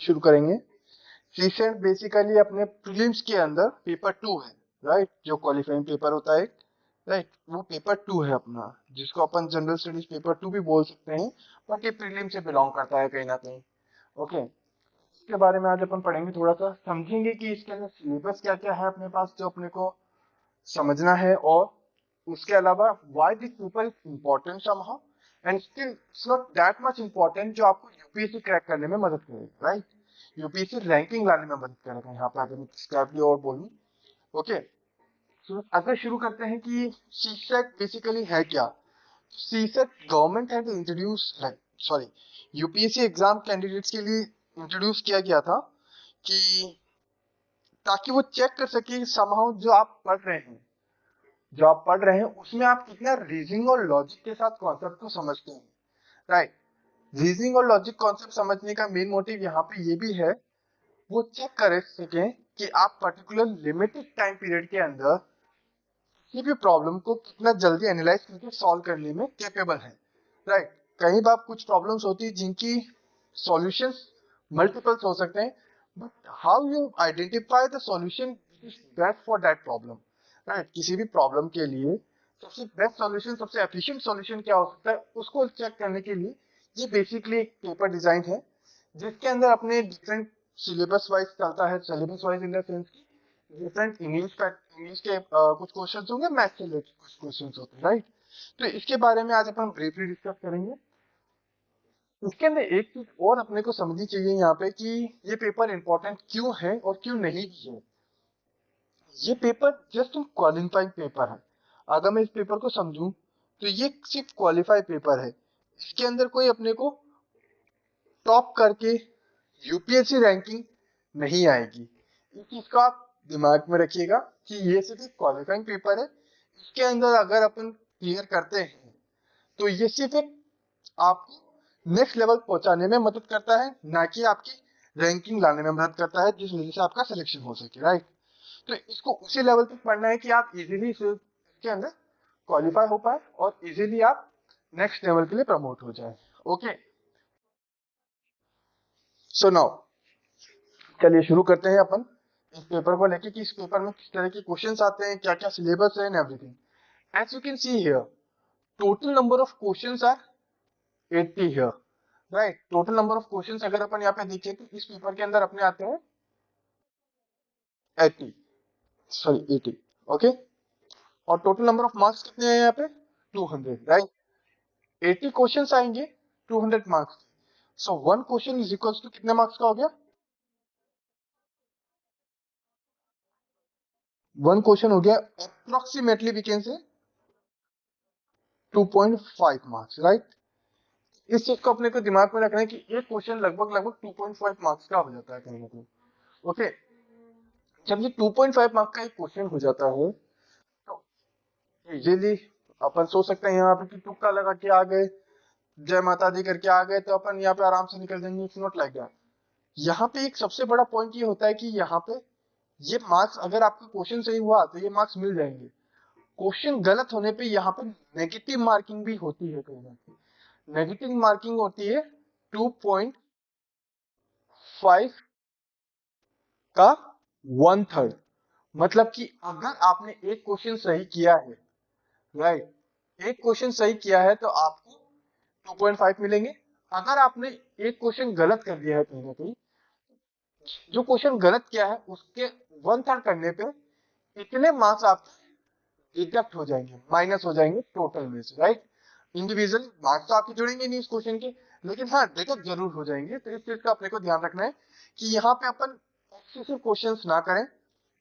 शुरू करेंगे। CSAT basically अपने प्रीलिम्स के अंदर पेपर 2 है, राइट, जो क्वालिफाइंग पेपर होता है, राइट, वो पेपर 2 है अपना, जिसको अपन जनरल स्टडीज पेपर 2 भी बोल सकते हैं, बट ये प्रीलिम से बिलोंग करता है कहीं ना कहीं। ओके, इसके बारे में आज अपन पढ़ेंगे, थोड़ा सा समझेंगे कि इसके अंदर सिलेबस क्या क्या है अपने पास जो अपने को समझना है, और उसके अलावा why this paper is important somehow and still it's not that much important जो आपको यूपीएससी क्रैक करने में मदद करेगा, राइट, यूपीएससी रैंकिंग लाने में मदद करेगा। यहाँ पे अगर मैं स्क्रैपली और बोलूं, ओके, तो अगर शुरू करते हैं कि सीसेट बेसिकली है क्या। CSAT government had introduce, sorry, UPSC exam candidates के लिए इंट्रोड्यूस किया गया था कि ताकि वो चेक कर सके समहाउ जो आप पढ़ रहे हैं उसमें आप कितना रीजनिंग और लॉजिक के साथ कॉन्सेप्ट को समझते हैं, राइट। रीजनिंग और लॉजिक कॉन्सेप्ट समझने का मेन मोटिव यहाँ पे ये भी है, वो चेक कर सकें कि आप पर्टिकुलर लिमिटेड टाइम पीरियड के अंदर किसी भी प्रॉब्लम को कितना जल्दी एनालाइज करके सॉल्व करने में कैपेबल है, राइट। कई बार कुछ प्रॉब्लम्स होती है जिनकी सॉल्यूशंस मल्टीपल्स हो सकते हैं, but how you identify the solution best for that problem, right. किसी भी प्रॉब्लम के लिए सबसे बेस्ट सॉल्यूशन, सबसे एफिशिएंट सॉल्यूशन क्या हो सकता है, उसको चेक करने के लिए ये बेसिकली एक पेपर डिजाइन है, जिसके अंदर अपने डिफरेंट सिलेबस वाइज चलता है। Syllabus wise in the sense की डिफरेंट इंग्लिश के कुछ क्वेश्चंस होंगे, मैथ से रिलेटेड कुछ क्वेश्चंस होते हैं, राइट। तो इसके बारे में आज अपन ब्रीफली डिस्कस करेंगे। इसके अंदर एक चीज और अपने को समझनी चाहिए यहाँ पे कि ये पेपर इंपॉर्टेंट क्यों है और क्यों नहीं भी है। ये पेपर जस्ट क्वालिफाइंग पेपर है। अगर मैं इस पेपर को समझूं तो ये सिर्फ क्वालिफाई पेपर है। इसके अंदर कोई अपने को टॉप करके यूपीएससी रैंकिंग नहीं आएगी। इस चीज को आप दिमाग में रखिएगा कि ये सिर्फ एक क्वालिफाइंग पेपर है। इसके अंदर अगर अपन क्लियर करते हैं तो ये सिर्फ एक आपको नेक्स्ट लेवल पहुंचाने में मदद करता है, ना कि आपकी रैंकिंग लाने में मदद करता है, जिस वजह से आपका सिलेक्शन हो सके, राइट। तो इसको उसी लेवल तक पढ़ना है कि आप इजीली इसके अंदर क्वालिफाई हो पाए और इजीली आप नेक्स्ट लेवल के लिए प्रमोट हो जाए। ओके, सो नाउ चलिए शुरू करते हैं अपन इस पेपर को लेके कि इस पेपर में किस तरह के क्वेश्चंस आते हैं, क्या क्या सिलेबस है and everything. As you can see here, total number of questions are 80 here, right. Total number of questions अगर अपन यहाँ पे देखें तो इस पेपर के अंदर अपने आते हैं 80, सॉरी 80, ओके। और टोटल नंबर ऑफ मार्क्स कितने हैं यहाँ पे 200, राइट। 80 क्वेश्चंस आएंगे, 200 marks. So one question is equals to कितने मार्क्स का हो गया, वन क्वेश्चन हो गया approximately we can say 2.5 marks, right. इस चीज को अपने को दिमाग में रखना है कि एक क्वेश्चन लगभग लगभग 2.5 मार्क्स का हो जाता है कहीं ना कहीं। ओके, जब ये 2.5 मार्क्स का एक क्वेश्चन हो जाता है तो इजीली अपन सोच सकते हैं यहाँ पे कि तुक्का लगा के आ गए, जय माता दी करके आ गए तो अपन यहाँ पे आराम से निकल जाएंगे। It's not like that. यहाँ पे एक सबसे बड़ा पॉइंट ये होता है कि यहाँ पे ये मार्क्स, अगर आपका क्वेश्चन सही हुआ तो ये मार्क्स मिल जाएंगे। क्वेश्चन गलत होने पे यहाँ पे नेगेटिव मार्किंग भी होती है कहीं ना कहीं। नेगेटिव मार्किंग होती है 2.5 का 1/3। मतलब कि अगर आपने एक क्वेश्चन सही किया है, राइट, एक क्वेश्चन सही किया है तो आपको 2.5 मिलेंगे। अगर आपने एक क्वेश्चन गलत कर दिया है कहीं ना कहीं, जो क्वेश्चन गलत किया है उसके 1/3 करने पे इतने मार्क्स आप डिडक्ट हो जाएंगे, माइनस हो जाएंगे टोटल में से, राइट। इंडिविजुअल मार्क्स तो आपके जुड़ेंगे नहीं इस क्वेश्चन के, लेकिन हाँ डिडक्ट जरूर हो जाएंगे। तो इस चीज का अपने को ध्यान रखना है कि यहाँ पे अपन एक्सेसिव क्वेश्चंस ना करें,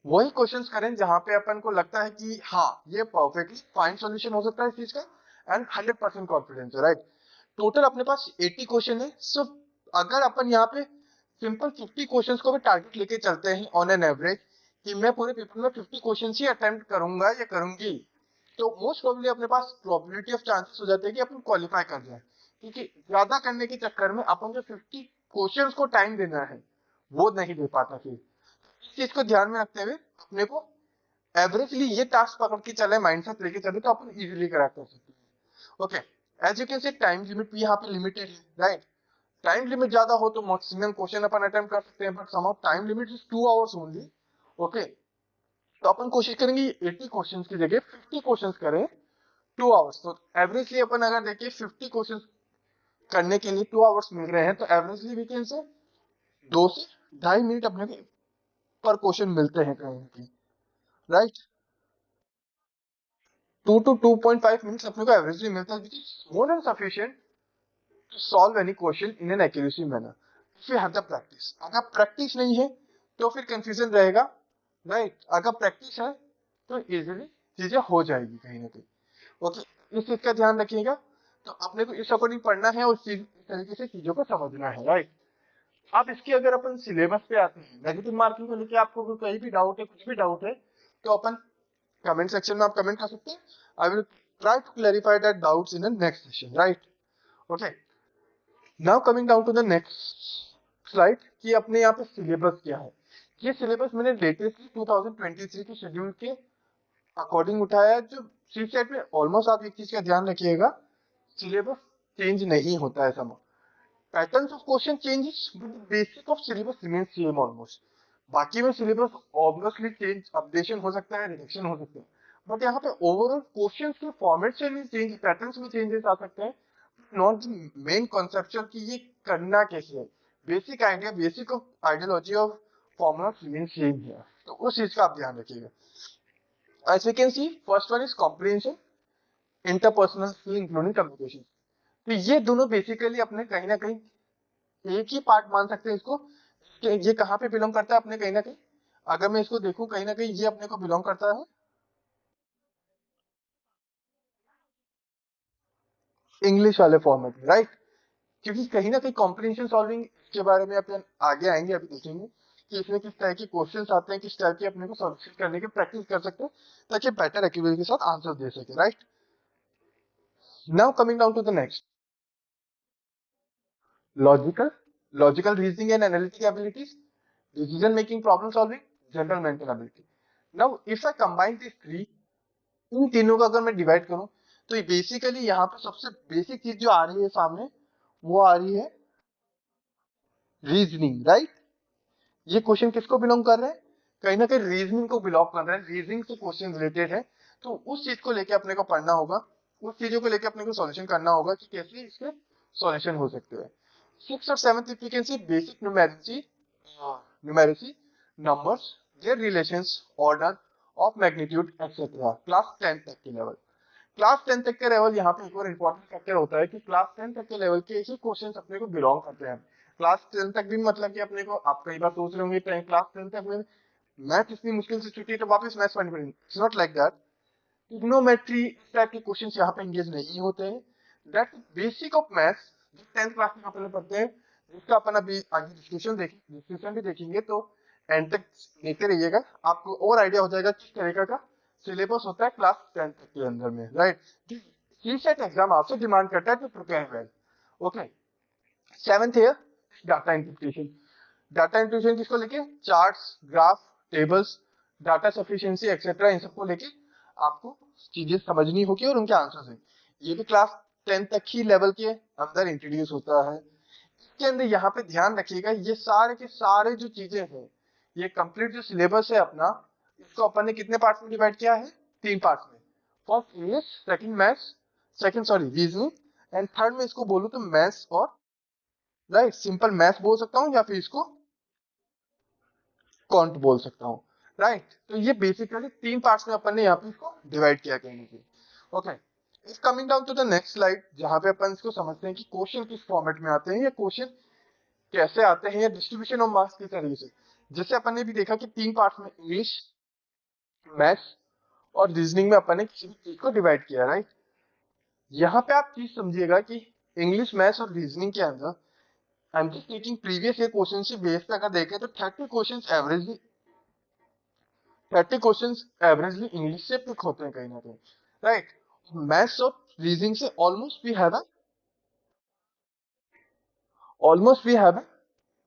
वही क्वेश्चंस करें जहां पे अपन को लगता है कि हाँ ये परफेक्टली फाइन सॉल्यूशन हो सकता है इस चीज का, एंड 100% कॉन्फिडेंस है, राइट। टोटल अपने पास 80 क्वेश्चन है। सो अगर अपन यहाँ पे सिंपल 50 क्वेश्चंस को भी टारगेट लेके चलते हैं ऑन एन एवरेज कि मैं पूरे पेपर में 50 क्वेश्चंस ही अटेम्प्ट करूंगा या करूंगी, तो मोस्ट प्रोबेबली अपने पास प्रोबेबिलिटी ऑफ चांसेस हो जाते हैं कि अपन क्वालिफाई कर जाए। क्योंकि ज्यादा करने के चक्कर में अपन जो 50 क्वेश्चंस को टाइम देना है वो नहीं दे पाता। फिर इस चीज को ध्यान में रखते हुए अपने को एवरेजली ये टास्क पकड़ के चले, माइंडसेट लेके चले तो अपन इजीली क्रैक कर सकते हैं। Okay, as you can say time limit भी यहाँ पे लिमिटेड है, राइट। टाइम लिमिट ज्यादा हो तो मैक्सिमम क्वेश्चन अपन अटेम्प्ट कर सकते हैं, but some time limit is 2 hours only. Okay, तो अपन कोशिश करेंगे 80 क्वेश्चन की जगह 50 क्वेश्चन करें 2 आवर्स। तो एवरेजली अपन अगर देखिए 50 क्वेश्चन करने के लिए 2 आवर्स मिल रहे हैं, तो एवरेजली वी कैन से 2 से 2.5 मिनट अपने को पर क्वेश्चन मिलते हैं कहीं ना कहीं, राइट। 2 to 2.5 मिनट्स अपने को एवरेजली मिलता है, which is more than sufficient to solve any question in an accuracy manner if you have the practice। अगर प्रैक्टिस नहीं है तो फिर कंफ्यूजन रहेगा, राइट। अगर प्रैक्टिस है तो इजीली चीजें हो जाएगी कहीं ना कहीं। ओके, इस चीज का ध्यान रखिएगा। तो अपने को इस अकॉर्डिंग पढ़ना है और इस तरीके से चीजों को समझना है, राइट। अब इसकी अगर अपन सिलेबस पे आते हैं, नेगेटिव मार्किंग को लेकर आपको कहीं भी डाउट है, कुछ भी डाउट है, तो अपन कमेंट सेक्शन में आप कमेंट कर सकते हैं। I will try to clarify that doubts in the next session, right. Okay, now coming down to the next slide कि अपने यहाँ पे सिलेबस क्या है। ये सिलेबस मैंने लेटेस्टली 2023 के शेड्यूल के अकॉर्डिंग उठाया है। जो सी सेट में ऑलमोस्ट आप एक चीज का ध्यान रखिएगा, सिलेबस चेंज नहीं होता है समय। Patterns of question changes but basic of syllabus remains same almost. बाकी में सिलेबस ऑब्वियसली चेंज अपडेशन हो सकता है, रिडक्शन हो सकता है, बट यहाँ पे ओवरऑल क्वेश्चन के फॉर्मेट से भी चेंज, पैटर्न्स में चेंजेस आ सकते हैं, नॉट द मेन कॉन्सेप्चुअल कि ये करना कैसे है। Basic idea, basic of ideology of formula remains same है, तो उस चीज का आप ध्यान रखिएगा। As we can see, first one is comprehension, interpersonal skill including communication. तो ये दोनों बेसिकली अपने कहीं ना कहीं एक ही पार्ट मान सकते हैं इसको कि ये कहाँ पे बिलोंग करता है अपने कहीं ना कहीं। अगर मैं इसको देखूं कहीं ना कहीं ये अपने को बिलोंग करता है इंग्लिश वाले फॉर्मेट में, राइट। क्योंकि कहीं ना कहीं कॉम्प्रिहेंशन सॉल्विंग के बारे में अपन आगे आएंगे, अभी देखेंगे कि इसमें किस तरह के क्वेश्चंस आते हैं, किस टाइप के अपने को सॉल्यूशन करने की प्रैक्टिस कर सकते हैं ताकि बेटर एक्यूरेसी के साथ आंसर दे सके, right. Now coming down to the next, logical logical reasoning and analytic abilities, decision making, problem solving, general mental ability. Now if I combine this three, इन तीनों का अगर मैं डिवाइड करूं, तो ये बेसिकली यहाँ पे सबसे बेसिक चीज जो आ रही है सामने, वो आ रही है रीजनिंग, राइट। ये क्वेश्चन किसको बिलोंग कर रहे हैं, कहीं ना कहीं रीजनिंग को बिलोंग कर रहे हैं, रीजनिंग से क्वेश्चन रिलेटेड है। तो उस चीज को लेके अपने को पढ़ना होगा, उस चीजों को लेके अपने को सॉल्यूशन करना होगा कि कैसे इसके सॉल्यूशन हो सकते हैं। सिक्स और seventh if you can C, basic numeracy, numbers, their relations, order of magnitude etcetera, class 10 तक के लेवल। क्लास 10 तक के लेवल, यहाँ पे एक और इंपॉर्टेंट फैक्टर होता है कि क्लास 10 तक के लेवल के ही क्वेश्चन अपने को बिलोंग करते हैं। क्लास 10 तक भी मतलब कि अपने को, आप कई बार सोच रहे होंगे क्लास 10 तक में मैथ इतनी मुश्किल से छुट्टी है तो वापस मैथ्स पढ़नी पड़ेगी। It's not like that. Trigonometry type के क्वेश्चंस यहाँ पे इंगेज नहीं होते हैं। दैट बेसिक ऑफ मैथ्स जो 10th क्लास में अपन पढ़ते हैं, जिसका अपन अभी आगे डिस्कशन भी देखेंगे, तो एंड तक देखते रहिएगा, आपको और आइडिया हो जाएगा किस तरीके का सिलेबस होता है क्लास 10 तक के अंदर में, राइट। सीसेट एग्जाम आपसे डिमांड करता है to prepare well. Okay, seventh है डाटा इंटरप्रिटेशन। डाटा इंटरप्रिटेशन किसको लेके, charts, graph, tables, data sufficiency etcetera, इन सबको लेके आपको चीजें समझनी होगी और उनके आंसर है। ये भी क्लास 10 तक ही लेवल के अंदर इंट्रोड्यूस होता है। इसके अंदर यहाँ पे ध्यान रखिएगा, ये सारे के सारे जो चीजें हैं, ये कंप्लीट जो सिलेबस है अपना, इसको अपन ने कितने पार्ट में डिवाइड किया है, 3 पार्ट में। First English, second maths, second sorry reasoning, and third में इसको बोलूं तो मैथ्स और, राइट, सिंपल मैथ्स बोल सकता हूँ या फिर इसको कॉन्ट बोल सकता हूँ, राइट। तो ये बेसिकली 3 पार्ट्स में अपन ने यहाँ पे इसको डिवाइड किया कहीं से। Okay, is coming down to the next slide, जहां पे अपन इसको समझते हैं कि क्वेश्चन किस फॉर्मेट में आते हैं, या क्वेश्चन कैसे आते हैं, या डिस्ट्रीब्यूशन ऑफ मार्क्स किस तरीके से। जैसे अपन ने भी देखा कि 3 पार्ट्स में इंग्लिश, मैथ्स और रीजनिंग में अपन ने किसी भी चीज को डिवाइड किया, राइट। यहाँ पे आप चीज समझिएगा कि इंग्लिश, मैथ्स और रीजनिंग के अंदर I am just taking previous year question से बेस पे अगर देखें तो 30 क्वेश्चन इंग्लिश से पिक होते हैं कहीं ना कहीं, राइट। मैथ्स और रीजनिंग से almost we have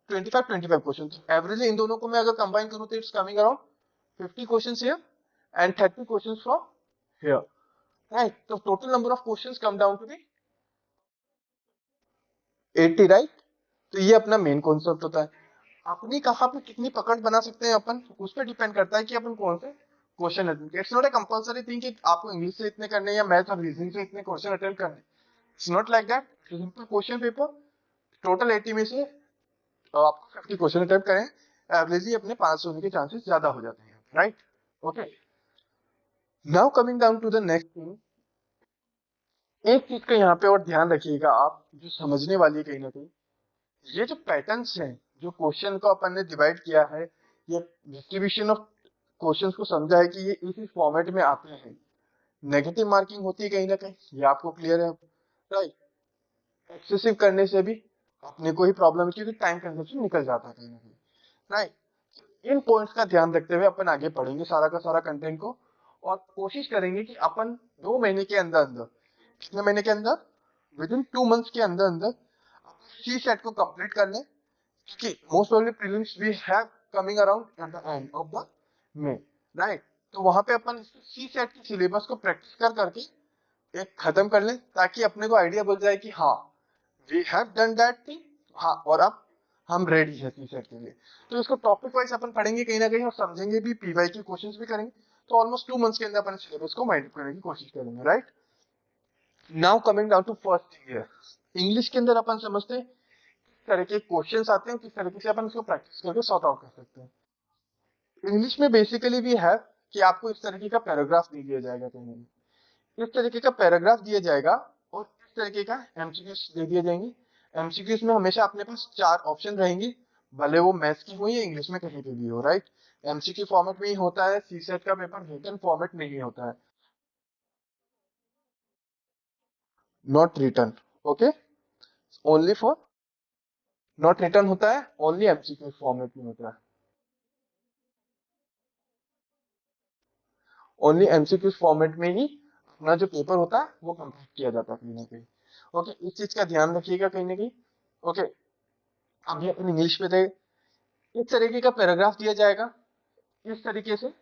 25 question. Averagely इन दोनों को मैं अगर कंबाइन करूं तो it's coming around 50 questions here and 30 questions from here, right. तो total number of questions come down to the 80, right. तो ये अपना मेन कॉन्सेप्ट होता है। अपनी कहाँ पे कितनी पकड़ बना सकते हैं अपन, उस पर डिपेंड करता है कि अपन कौन से क्वेश्चन अटेंड करें। It's not a compulsory thing कि आपको इंग्लिश से इतने करने या मैथ और रीजनिंग से इतने क्वेश्चन अटेंड करने। It's not like that. Simple question paper, total 80 में से आपको 50 क्वेश्चन अटेम्प्ट करें, एवरेजली अपने 5 होने के चांसेस ज्यादा हो जाते हैं, right. Okay, now coming down to the next thing. एक चीज का यहाँ पे और ध्यान रखिएगा आप, जो समझने वाली है कहीं ना कहीं, ये जो पैटर्न्स हैं, जो क्वेश्चन को अपन ने डिवाइड किया है, ये डिस्ट्रीब्यूशन ऑफ क्वेश्चंस को समझा है कि ये इसी फॉर्मेट में आते हैं। नेगेटिव मार्किंग होती है कहीं ना कहीं, ये आपको क्लियर है, राइट। एक्सेसिव करने से भी अपने को ही प्रॉब्लम है, क्योंकि टाइम कंजप्शन निकल जाता है कहीं ना कहीं, राइट। इन पॉइंट्स का ध्यान रखते हुए अपन आगे पढ़ेंगे सारा का सारा कंटेंट को, और कोशिश करेंगे कि अपन 2 महीने के अंदर अंदर, कितने महीने के अंदर, विद इन 2 मंथ्स के अंदर अंदर सी सेट को कंप्लीट कर लें, क्योंकि most of the prelims we have coming around at the end of the May, right. तो वहां पे अपन सी सेट के सिलेबस को प्रैक्टिस कर करके एक खत्म कर लें, ताकि अपने को आइडिया बन जाए कि हाँ, we have done that thing, हाँ, और अब हम रेडी है सी सेट के लिए। तो इसको टॉपिक वाइज अपन पढ़ेंगे कहीं ना कहीं, और समझेंगे भी, पीवाई के क्वेश्चंस भी करेंगे। तो ऑलमोस्ट 2 मंथ्स के अंदर अपन सिलेबस को माइंड करने की कोशिश करेंगे, right. Now coming down to first thing here, English के अंदर अपन समझते हैं किस तरह के क्वेश्चंस आते हैं, किस तरीके से अपन इसको प्रैक्टिस करके सॉर्ट आउट कर सकते हैं। इंग्लिश में बेसिकली भी है कि आपको इस तरीके का पैराग्राफ दे दिया जाएगा, कहीं इस तरीके का पैराग्राफ दिया जाएगा, और इस तरीके का एमसीक्यूज दे दिए जाएंगे। एमसीक्यूज में हमेशा अपने पास 4 ऑप्शन रहेंगे, भले वो मैथ्स की हो या इंग्लिश में कहीं पे भी हो, राइट। एमसीक्यू फॉर्मेट में ही होता है, सी सेट का पेपर रिटन फॉर्मेट नहीं होता है, not written. Okay, only for, not written होता है, ओनली एमसीक्यू फॉर्मेट में होता है, ओनली एमसीक्यू फॉर्मेट में ही अपना जो पेपर होता है वो कंप्लीट किया जाता है कहीं ना कहीं। ओके, इस चीज का ध्यान रखिएगा कहीं ना कहीं। ओके, अभी अपन इंग्लिश में थे, इस तरीके का पैराग्राफ दिया जाएगा, इस तरीके से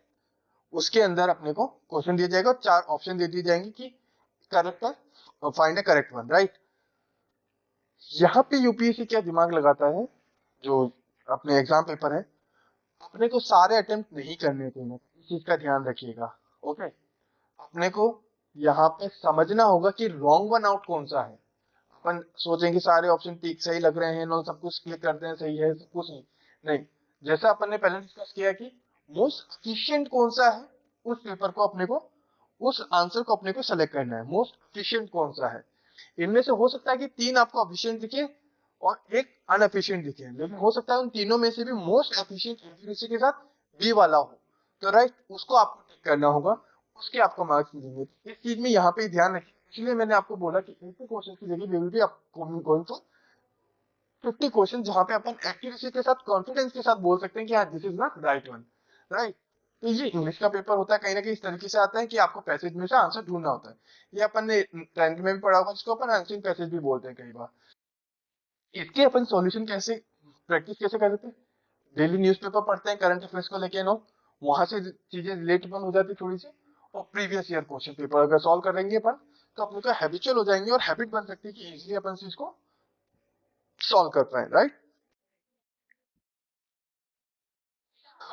उसके अंदर अपने को क्वेश्चन दिया जाएगा, और 4 ऑप्शन दे दिए जाएंगे कि करेक्ट है, find a correct one, right. यहाँ पे यूपीएससी क्या दिमाग लगाता है, जो अपने एग्जाम पेपर है, अपने को सारे अटेम्प्ट नहीं करने देना, इस चीज का ध्यान रखिएगा। ओके, अपने को यहाँ पे समझना होगा कि रॉन्ग वन आउट कौन सा है। अपन सोचेंगे सारे ऑप्शन ठीक सही लग रहे हैं, नो सब कुछ क्लिक करते हैं, सही है, सब कुछ नहीं, नहीं। जैसा अपन ने पहले डिस्कस किया कि मोस्ट एफिशिएंट कौन सा है, उस पेपर को अपने को, उस आंसर को अपने को सेलेक्ट करना है, मोस्ट एफिशिएंट कौन सा है। इनमें से हो सकता है कि 3 आपको एफिशिएंट दिखे और एक अनएफिशिएंट दिखे, लेकिन हो सकता है उन तीनों में से भी मोस्ट एफिशिएंट एक्यूरेसी के साथ बी वाला हो, तो राइट, उसको आपको टिक करना होगा, उसके आपको मार्क्स मिलेंगे। इस चीज में यहाँ पे ध्यान रखिए, इसलिए मैंने आपको बोला कि 80 क्वेश्चन की जगह we will be going for 50 question, जहां पे अपन एक्यूरेसी के साथ, कॉन्फिडेंस के साथ बोल सकते हैं कि हाँ, this is not right one, right. तो ये इंग्लिश का पेपर होता है, कहीं ना कहीं इस तरीके से आता है कि आपको पैसेज में से आंसर ढूंढना होता है। ये अपन ने 10th में भी पढ़ा होगा, जिसको अपन आंसरिंग पैसेज भी बोलते हैं कई बार। इसके अपन सॉल्यूशन कैसे, प्रैक्टिस कैसे कर सकते हैं, डेली न्यूज़पेपर पढ़ते हैं, करंट अफेयर्स को लेके नो, वहां से चीजें रिलेटेबल हो जाती थोड़ी सी, और प्रीवियस ईयर क्वेश्चन पेपर अगर सॉल्व कर लेंगे अपन, तो अपने को हैबिचुअल हो जाएंगे, और हैबिट बन सकती है कि इजिली अपन चीज को सॉल्व कर पाए, राइट।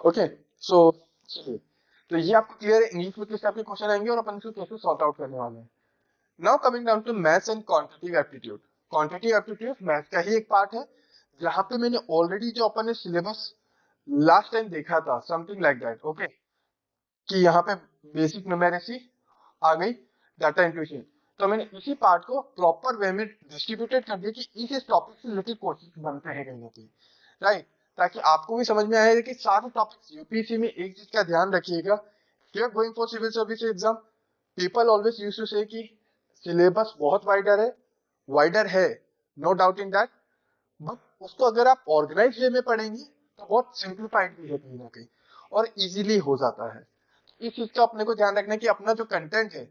ओके, सो चलिए, तो ये आपको क्लियर है इंग्लिश में किस टाइप के क्वेश्चन आएंगे और अपन इसको कैसे सॉर्ट आउट करने वाले हैं। Now coming down to maths and quantitative aptitude. Quantitative aptitude maths का ही एक पार्ट है, जहां पे मैंने ऑलरेडी जो अपन ने सिलेबस लास्ट टाइम देखा था, समथिंग लाइक दैट, ओके, कि यहाँ पे बेसिक न्यूमेरेसी आ गई, डाटा इंट्यूशन। तो मैंने इसी पार्ट को प्रॉपर वे में डिस्ट्रीब्यूटेड कर दिया कि इस टॉपिक से रिलेटेड क्वेश्चन बनते हैं कहीं ना कहीं, राइट। ताकि आपको भी समझ में आए कि सारे टॉपिक्स, यूपीएससी में एक चीज का ध्यान रखिएगा, you are going for civil service exam, people always used to say कि सिलेबस बहुत वाइडर है, no doubt in that, but उसको अगर आप ऑर्गेनाइज वे में पढ़ेंगे तो बहुत सिंप्लीफाइड भी है कहीं ना कहीं, और इजीली हो जाता है। इस चीज का अपने को ध्यान रखना है कि अपना जो कंटेंट है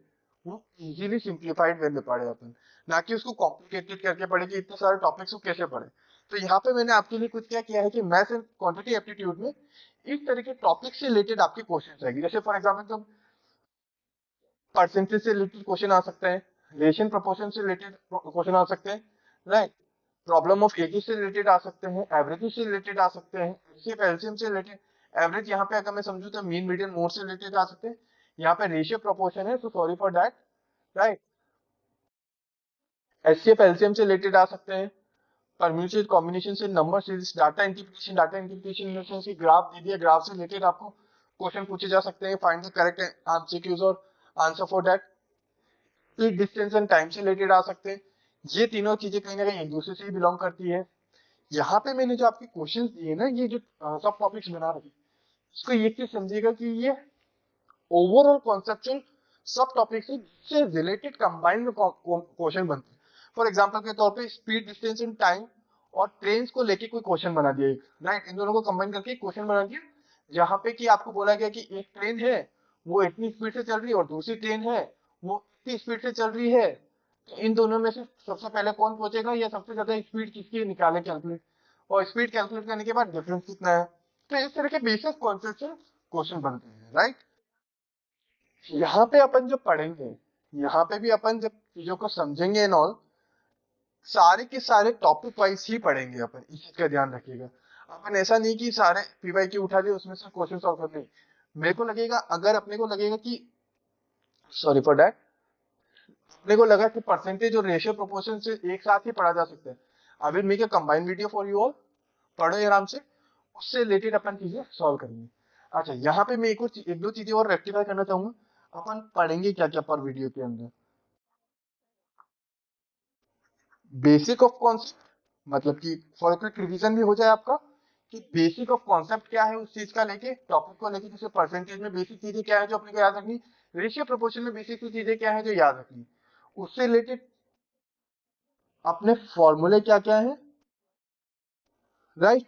वो इजीली सिंप्लीफाइड वे में पढ़े अपन, ना कि उसको कॉम्प्लिकेटेड करके पढ़े कि इतने सारे टॉपिक्स को कैसे पढ़े। तो यहाँ पे मैंने आपके लिए कुछ क्या किया है कि मैथ्स एंड क्वांटिटी एप्टीट्यूड में इस तरह के टॉपिक से रिलेटेड आपके क्वेश्चन आएंगे, जैसे फॉर एग्जाम्पल तो परसेंटेज से रिलेटेड क्वेश्चन आ सकते हैं, रेशियो प्रोपोर्शन से रिलेटेड क्वेश्चन आ सकते हैं, राइट। प्रॉब्लम ऑफ एजी से रिलेटेड आ सकते हैं, एवरेज से रिलेटेड आ सकते हैं, एचसीएफ एलसीएम से रिलेटेड। एवरेज यहाँ पे अगर मैं समझू तो मीन मीडियन मोड से रिलेटेड आ सकते हैं। यहाँ पे रेशियो प्रोपोर्शन है, so sorry for that, right. HCF LCM से रिलेटेड आ सकते हैं, परम्यूटेशन कॉम्बिनेशन से, नंबर सीरीज, डाटा इंटरप्रिटेशन में से ग्राफ दे दिया, ग्राफ से रिलेटेड आपको क्वेश्चन पूछे जा सकते हैं, फाइंड द करेक्ट एमसीक्यूज और answer for that. Speed, distance and time से रिलेटेड आ सकते हैं। ये तीनों चीजें कहीं ना कहीं एक दूसरे से ही बिलोंग करती है। यहाँ पे मैंने जो आपके क्वेश्चंस दिए ना, ये जो सब टॉपिक्स बना रखे, इसको ये चीज समझिएगा कि ये ओवरऑल कॉन्सेप्चुअल सब टॉपिक से रिलेटेड कंबाइंड में क्वेश्चन बनते हैं। फॉर एग्जांपल के तौर पे स्पीड, डिस्टेंस एंड टाइम और ट्रेन को लेके कोई क्वेश्चन बना दिया, राइट, इन दोनों को कंबाइन करके क्वेश्चन बना दिया, जहां पे कि आपको बोला गया कि एक ट्रेन है वो इतनी स्पीड से चल रही है और दूसरी ट्रेन है वो इतनी स्पीड से चल रही है, तो इन दोनों में से सबसे पहले कौन पहुंचेगा या सबसे ज्यादा स्पीड किसकी निकाले कैलकुलेट, और स्पीड कैलकुलेट करने के बाद डिफरेंस कितना है। तो इस तरह के बेसिक कॉन्सेप्ट से क्वेश्चन बनते हैं, राइट। यहाँ पे अपन जो पढ़ेंगे, यहाँ पे भी अपन जब चीजों को समझेंगे एंड ऑल, सारे के सारे टॉपिक वाइज ही पढ़ेंगे अपन, इस चीज का ध्यान रखिएगा। अपन ऐसा नहीं कि सारे पीवाईक्यू उठा दिए उसमें से क्वेश्चन सॉल्व कर ले। मेरे को लगेगा, अगर अपने को लगेगा कि, सॉरी फॉर दैट, अपने को लगा कि परसेंटेज और रेशियो प्रोपोर्शन से एक साथ ही पढ़ा जा सकता है, I will make a combined video for you all, पढ़ो आराम से, उससे रिलेटेड अपन चीजें सॉल्व करेंगे। अच्छा, यहाँ पे मैं एक दो चीजें और रेक्टिफाई करना चाहूंगा। अपन पढ़ेंगे क्या क्या पर वीडियो के अंदर? बेसिक ऑफ कॉन्सेप्ट, मतलब कि फॉर क्विक रिवीजन भी हो जाए आपका, कि बेसिक ऑफ कॉन्सेप्ट क्या है उस चीज का लेके, टॉपिक को लेके, जैसे परसेंटेज में बेसिक चीजें क्या है जो अपने को याद रखनी, रेशियो प्रोपोर्शन में बेसिक चीजें क्या है जो याद रखनी, उससे रिलेटेड अपने फॉर्मूले क्या क्या है, राइट,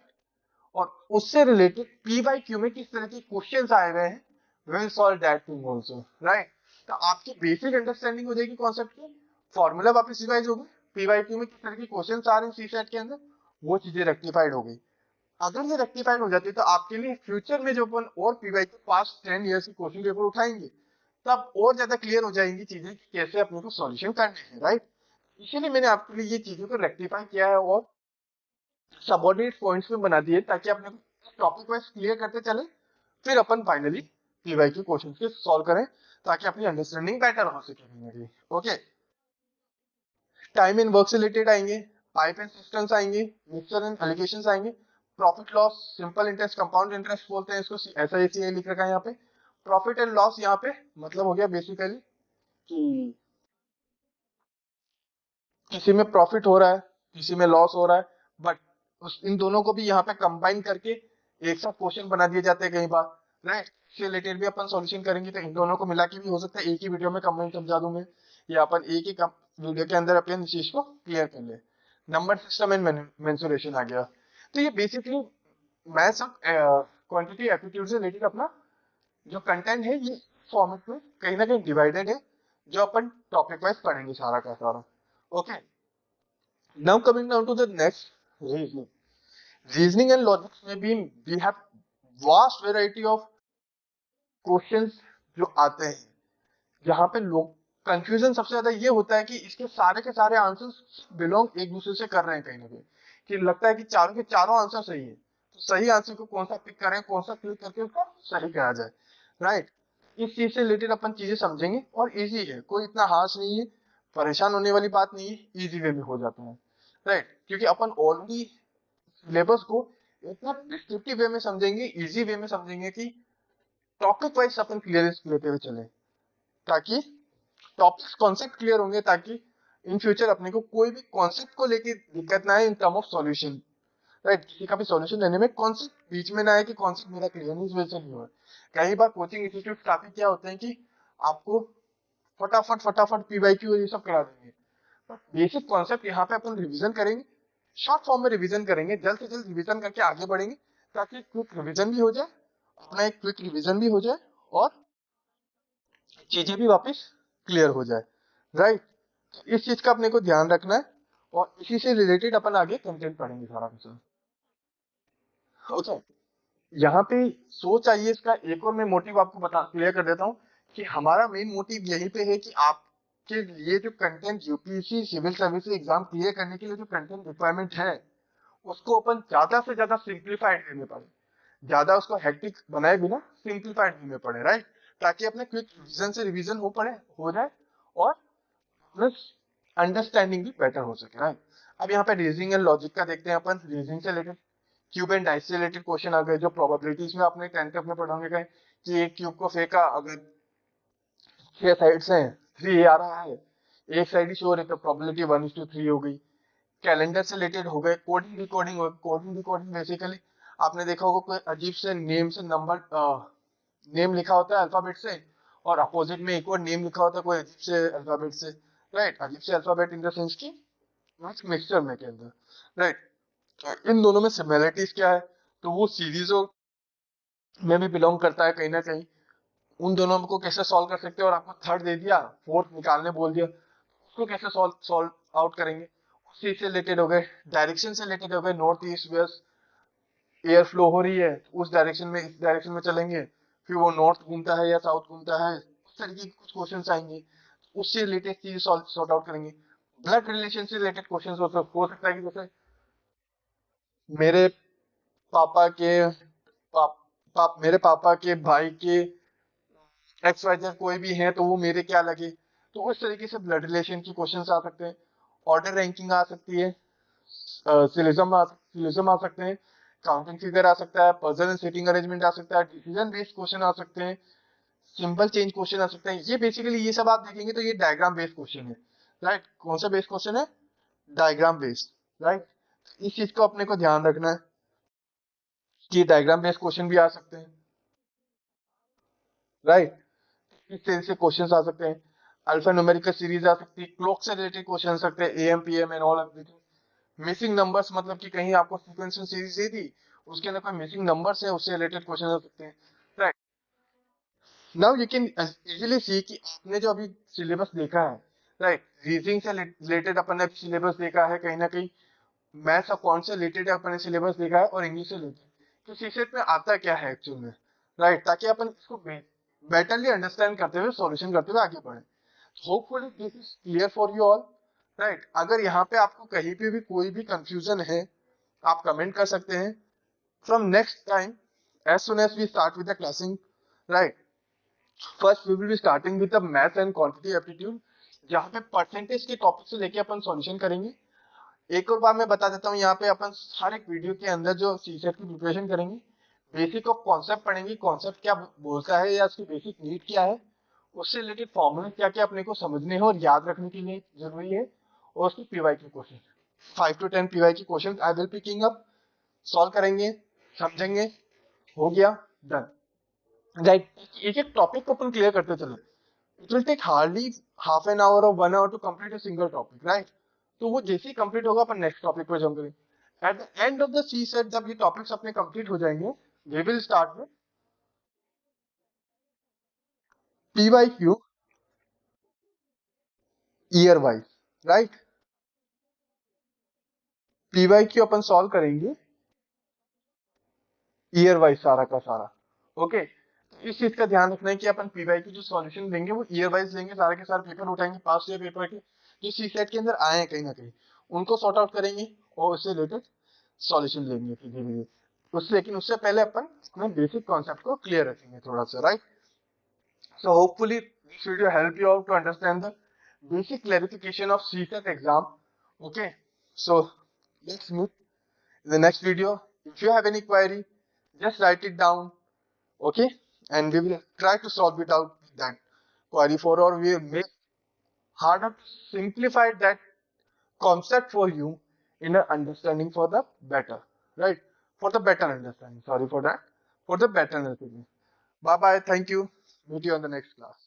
और उससे रिलेटेड पी बाई क्यू में किस तरह के क्वेश्चंस आए हुए हैं, will solve that thing also, right. तो आपकी बेसिक अंडरस्टैंडिंग हो जाएगी कॉन्सेप्ट की, फॉर्मूला वापस रिवाइज होगी, पी बाई क्यू में किस तरह के क्वेश्चंस आ रहे हैं सी सेट के अंदर, वो चीजें रेक्टिफाइड हो गई। अगर ये रेक्टिफाइड हो जाती है तो आपके लिए फ्यूचर में जो अपन और पीवाई के पास्ट 10 ईयर्स के क्वेश्चन पेपर उठाएंगे, तब और ज्यादा क्लियर हो जाएंगी चीजें कि कैसे अपने को सॉल्यूशन करने हैं, राइट। इसीलिए मैंने आपके लिए ये चीजों को रेक्टिफाई किया है और सबऑर्डिनेट पॉइंट्स में बना दिए, ताकि अपने को टॉपिक वाइज क्लियर करते चले, फिर अपन फाइनली पीवाई के क्वेश्चन के सॉल्व करें, ताकि अपनी अंडरस्टैंडिंग बेटर हो सके। ओके, टाइम एंड वर्क से रिलेटेड आएंगे, पाइप एंड सिस्टम्स आएंगे, मिक्सचर एंड एलिगेशंस आएंगे, profit loss, simple interest, compound interest बोलते हैं इसको, ऐसा ऐसी लिख रखा है यहाँ पे। प्रॉफिट एंड लॉस यहाँ पे मतलब हो गया बेसिकली कि किसी में प्रॉफिट हो रहा है, किसी में लॉस हो रहा है, बट उस इन दोनों को भी यहाँ पे कंबाइन करके एक साथ क्वेश्चन बना दिए जाते हैं कई बार, राइट। इससे रिलेटेड भी अपन सॉल्यूशन करेंगे, तो इन दोनों को मिला के भी हो सकता है एक ही वीडियो में कंबाइन समझा दूं मैं, या अपन एक ही वीडियो के अंदर अपन इस चीज को क्लियर कर ले। नंबर सिस्टम एंड मेंसुरेशन आ गया। तो ये बेसिकली मैथ्स और क्वांटिटी एप्टीट्यूड से रिलेटेड अपना जो कंटेंट है, ये फॉर्मेट में कहीं ना कहीं डिवाइडेड है, जो अपन टॉपिक वाइज पढ़ेंगे सारा का सारा। Okay, now coming down to the next, reasoning and logics में भी we have vast variety of questions जो आते हैं, जहां पे लोग कंफ्यूजन सबसे ज्यादा ये होता है कि इसके सारे के सारे आंसर्स बिलोंग एक दूसरे से कर रहे हैं कहीं ना कहीं, कि लगता है कि चारों के चारों आंसर सही है, तो सही आंसर को कौन सा पिक करें, कौन सा क्लिक करके उसको सही करा जाए, राइट। इस चीज से रिलेटेड अपन चीजें समझेंगे, और इजी है, कोई इतना हार्श नहीं है, परेशान होने वाली बात नहीं है, इजी वे में हो जाता है, राइट, क्योंकि अपन ऑलरेडी सिलेबस को इतना डिस्क्रिप्टिव वे में समझेंगे, इजी वे में समझेंगे कि टॉपिक वाइज अपन क्लियरेंस लेते हुए चले, ताकि टॉपिक्स कॉन्सेप्ट क्लियर होंगे, ताकि इन फ्यूचर अपने को कोई भी कॉन्सेप्ट को लेके दिक्कत ना आए in term of solution, right. किसी का भी सॉल्यूशन देने में कॉन्सेप्ट बीच में ना आए कि कॉन्सेप्ट मेरा क्लियर नहीं, इस वजह से नहीं हुआ। कई बार कोचिंग इंस्टीट्यूट काफी क्या होते हैं कि आपको फटाफट फटाफट पीवाईक्यू ये सब करा देंगे, बट बेसिक कॉन्सेप्ट यहाँ पे अपन रिवीजन करेंगे, शॉर्ट फॉर्म में रिवीजन करेंगे, जल्द से जल्द रिवीजन करके आगे बढ़ेंगे, ताकि क्विक रिवीजन भी हो जाए, अपना एक क्विक रिवीजन भी हो जाए, और चीजें भी वापस क्लियर हो जाए, राइट। तो इस चीज का अपने को ध्यान रखना है, और इसी से रिलेटेड अपन आगे कंटेंट पढ़ेंगे सारा कुछ। ओके, यहाँ पे सोच आइए इसका एक और मैं मोटिव आपको बता क्लियर कर देता हूँ, कि हमारा मेन मोटिव यहीं पे है कि आप कि ये जो content UPSC civil service exam clear करने के लिए जो कंटेंट रिक्वायरमेंट है उसको अपन ज्यादा से ज्यादा सिंप्लीफाइड वे में पढ़े, ज्यादा उसको हेक्टिक बनाए बिना सिंप्लीफाइड वे में पढ़े, राइट, ताकि अपने क्विक रिवीजन से रिवीजन हो जाए और प्लस अंडरस्टैंडिंग भी बेटर हो सके, राइट। अब यहाँ पे रीजनिंग एंड लॉजिक का देखते हैं अपन। रीजनिंग से रिलेटेड क्यूब एंड डाइस से रिलेटेड क्वेश्चन आ गए, जो प्रोबेबिलिटीज में आपने 10th में पढ़ोगे कहीं कि एक क्यूब को फेंका, अगर 6 साइड्स हैं 3 आ रहा है, एक साइड ही श्योर है तो प्रोबेबिलिटी 1:3 हो गई। कैलेंडर से रिलेटेड हो गए, कोडिंग रिकॉर्डिंग हो, कोडिंग रिकॉर्डिंग बेसिकली आपने देखा होगा कोई अजीब से नेम से नंबर नेम लिखा होता है अल्फाबेट से, और अपोजिट में एक और नेम लिखा होता है कोई अजीब से अल्फाबेट से, राइट, अजीब से अल्फाबेट इन द सेंस की मिक्सचर में के अंदर, राइट। इन दोनों में सिमिलरिटीज क्या है, तो वो सीरीजों में भी बिलोंग करता है कहीं ना कहीं। उन दोनों को कैसे सॉल्व कर सकते हैं, और आपको थर्ड दे दिया, फोर्थ निकालने बोल दिया, उसको कैसे सॉल्व सॉल्व आउट करेंगे। उसी से रिलेटेड हो गए, डायरेक्शन से रिलेटेड हो गए, north east west air flow हो रही है उस डायरेक्शन में, इस डायरेक्शन में चलेंगे, फिर वो नॉर्थ घूमता है या साउथ घूमता है, उस तरीके के कुछ क्वेश्चन आएंगे, उससे रिलेटेड चीज सॉर्ट आउट करेंगे। ब्लड रिलेशन से रिलेटेड क्वेश्चन हो सकता है कि जैसे मेरे पापा के मेरे पापा के भाई के एक्स वाई जेड कोई भी है तो वो मेरे क्या लगे, तो उस तरीके से ब्लड रिलेशन की क्वेश्चन आ सकते हैं। ऑर्डर रैंकिंग आ सकती है, सिलिज्म आ सकते हैं, काउंटिंग फिगर आ सकता है, पजल एंड सेटिंग अरेंजमेंट आ सकता है, डिसीजन बेस्ड क्वेश्चन आ सकते हैं, सिंबल चेंज क्वेश्चन आ सकते हैं। ये बेसिकली ये सब आप देखेंगे तो ये डायग्राम बेस्ड क्वेश्चन है, राइट। कौन सा बेस्ड क्वेश्चन है, डायग्राम बेस्ड, राइट। इस चीज को अपने को ध्यान रखना है कि डायग्राम बेस्ड क्वेश्चन भी आ सकते हैं, राइट। इस तरह से क्वेश्चन आ सकते हैं। अल्फा न्यूमेरिकल सीरीज आ सकती है, क्लॉक से रिलेटेड क्वेश्चन आ सकते हैं, am PM and all everything. Missing numbers मतलब कि कहीं आपको सीक्वेंशियल सीरीज दे दी, उसके अंदर कोई मिसिंग नंबर्स है, उससे रिलेटेड क्वेश्चन आ सकते हैं, right. Now you can easily सी कि आपने जो अभी सिलेबस देखा है, राइट, रीजनिंग से रिलेटेड अपन ने सिलेबस देखा है, कहीं ना कहीं मैथ्स और कौन से रिलेटेड अपन ने सिलेबस देखा है, और इंग्लिश से रिलेटेड तो सीसेट में आता क्या है एक्चुअल में, राइट, ताकि अपन इसको बेटरली अंडरस्टैंड करते हुए सॉल्यूशन करते हुए आगे बढ़े। Hopefully this is clear for you all, right. अगर यहाँ पे आपको कहीं पे भी कोई भी कंफ्यूजन है, आप कमेंट कर सकते हैं। From next time as soon as we start with the classing, right, first we will be starting with the math and quantity aptitude, जहाँ पे परसेंटेज के टॉपिक से लेके अपन सॉल्यूशन करेंगे। एक और बार मैं बता देता हूँ, यहाँ पे अपन हर एक वीडियो के अंदर जो सीसेट की प्रिपरेशन करेंगे, बेसिक ऑफ कॉन्सेप्ट पढ़ेंगे, कॉन्सेप्ट क्या बोलता है या उसकी बेसिक नीड क्या है, उससे रिलेटेड फॉर्मूला क्या क्या अपने को समझने हैं और याद रखने के लिए जरूरी है, और उसकी पीवाई के क्वेश्चन 5 to 10 पीवाई के question I will picking up, solve करेंगे, समझेंगे, हो गया, डन, राइट। एक एक टॉपिक को अपन क्लियर करते चले, it will take hardly half an hour और 1 hour to complete a single topic, right. तो वो जैसे ही कंप्लीट होगा अपन नेक्स्ट टॉपिक पे जंप करेंगे। At the end of the C set जब ये टॉपिक्स अपने कंप्लीट हो जाएंगे, we will start with P Y Q year wise, right. P Y Q अपन सॉल्व करेंगे ईयर वाइज सारा का सारा, ओके। इस चीज का ध्यान रखना है कि अपन पीवाई की जो सॉल्यूशन देंगे वो ईयर वाइज देंगे, सारे के सारे पेपर उठाएंगे, पास ईयर पेपर के जो सी सेट के अंदर आए हैं कहीं ना कहीं, उनको सॉर्ट आउट करेंगे और उससे रिलेटेड सॉल्यूशन लेंगे फिर धीरे धीरे। उससे लेकिन उससे पहले अपन अपने बेसिक कॉन्सेप्ट को क्लियर रखेंगे थोड़ा सा, right. So hopefully this video help you out to understand the basic clarification of CSAT exam. Okay, so let's meet in the next video. If you have any query, just write it down, okay, and we will try to solve it out with that query for, or we will make harder to simplify that concept for you in a understanding for the better, right, for the better understanding, sorry for that, for the better understanding. Bye bye, thank you, meet you on the next class.